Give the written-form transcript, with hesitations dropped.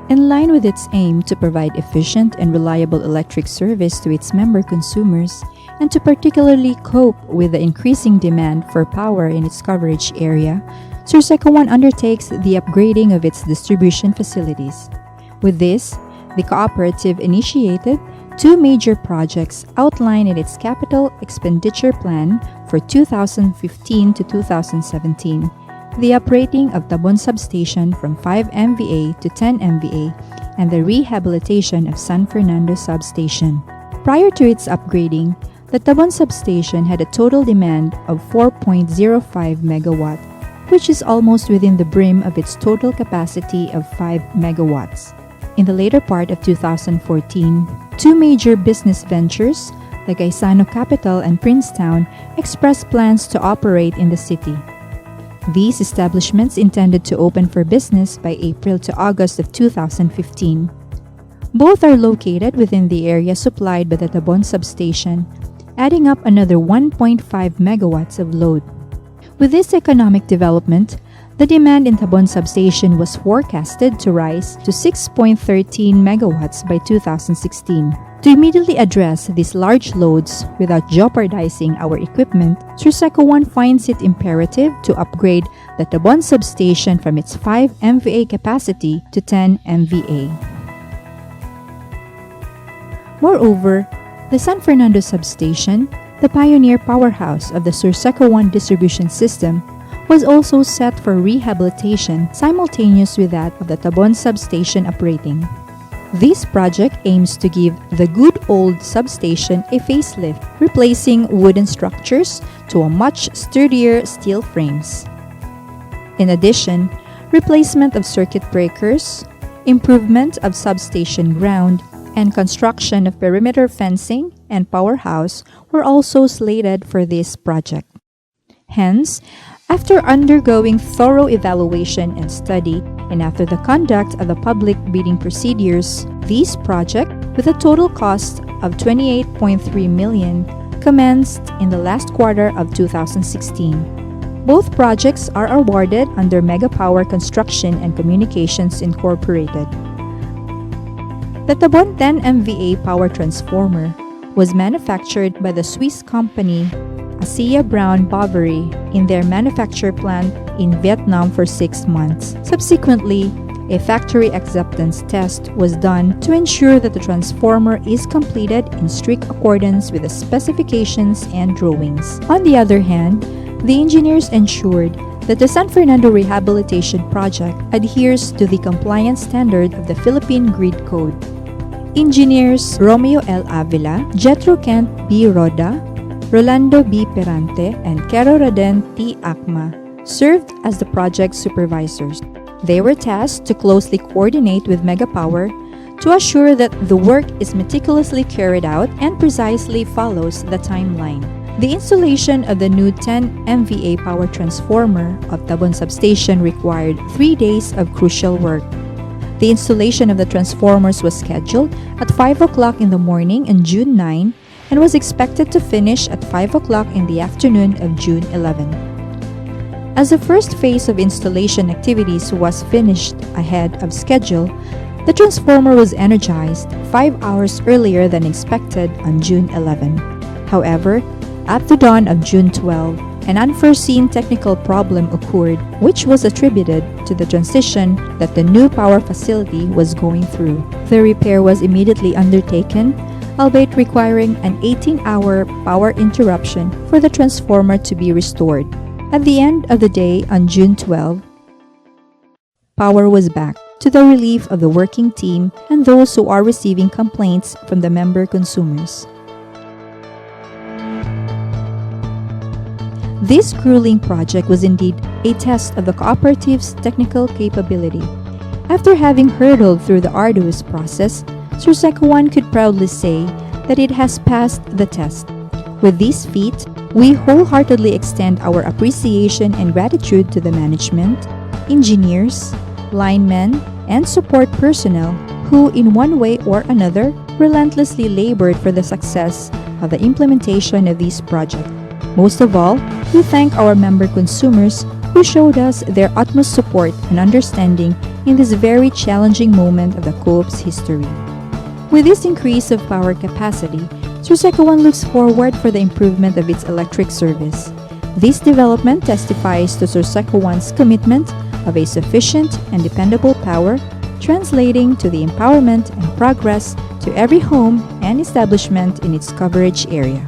In line with its aim to provide efficient and reliable electric service to its member consumers, and to particularly cope with the increasing demand for power in its coverage area, SURSECO-I undertakes the upgrading of its distribution facilities. With this, the cooperative initiated two major projects outlined in its capital expenditure plan for 2015 to 2017. The uprating of Tabon Substation from 5 MVA to 10 MVA and the rehabilitation of San Fernando Substation. Prior to its upgrading, the Tabon Substation had a total demand of 4.05 megawatt, which is almost within the brim of its total capacity of 5 megawatts. In the later part of 2014, two major business ventures, the Gaisano Capital and Princetown, expressed plans to operate in the city. These establishments intended to open for business by April to August of 2015. Both are located within the area supplied by the Tabon Substation, adding up another 1.5 megawatts of load. With this economic development, the demand in Tabon Substation was forecasted to rise to 6.13 megawatts by 2016. To immediately address these large loads without jeopardizing our equipment, SURSECO-I finds it imperative to upgrade the Tabon Substation from its 5 MVA capacity to 10 MVA. Moreover, the San Fernando Substation, the pioneer powerhouse of the SURSECO-I distribution system, was also set for rehabilitation simultaneous with that of the Tabon Substation uprating. This project aims to give the good old substation a facelift, replacing wooden structures to a much sturdier steel frames. In addition, replacement of circuit breakers, improvement of substation ground, and construction of perimeter fencing and powerhouse were also slated for this project. Hence, after undergoing thorough evaluation and study, and after the conduct of the public bidding procedures, this project, with a total cost of 28.3 million, commenced in the last quarter of 2016. Both projects are awarded under Mega Power Construction and Communications Incorporated. The Tabon 10 MVA power transformer was manufactured by the Swiss company Asia Brown Boveri in their manufacture plant in Vietnam for 6 months. Subsequently, a factory acceptance test was done to ensure that the transformer is completed in strict accordance with the specifications and drawings. On the other hand, the engineers ensured that the San Fernando Rehabilitation Project adheres to the compliance standard of the Philippine Grid Code. Engineers Romeo L. Avila, Jetro Kent B. Roda, Rolando B. Perante, and Kero Raden T. Akma served as the project supervisors. They were tasked to closely coordinate with Mega Power to assure that the work is meticulously carried out and precisely follows the timeline. The installation of the new 10 MVA power transformer of Tabon Substation required 3 days of crucial work. The installation of the transformers was scheduled at 5 o'clock in the morning on June 9 and was expected to finish at 5 o'clock in the afternoon of June 11. As the first phase of installation activities was finished ahead of schedule, the transformer was energized 5 hours earlier than expected on June 11. However, at the dawn of June 12, an unforeseen technical problem occurred, which was attributed to the transition that the new power facility was going through. The repair was immediately undertaken, albeit requiring an 18-hour power interruption for the transformer to be restored. At the end of the day on June 12, power was back, to the relief of the working team and those who are receiving complaints from the member consumers. This grueling project was indeed a test of the cooperative's technical capability. After having hurdled through the arduous process, SURSECO-I could proudly say that it has passed the test. With this feat, we wholeheartedly extend our appreciation and gratitude to the management, engineers, linemen, and support personnel who, in one way or another, relentlessly labored for the success of the implementation of this project. Most of all, we thank our member consumers who showed us their utmost support and understanding in this very challenging moment of the co-op's history. With this increase of power capacity, SURSECO-I looks forward for the improvement of its electric service. This development testifies to SURSECO-I's commitment of a sufficient and dependable power, translating to the empowerment and progress to every home and establishment in its coverage area.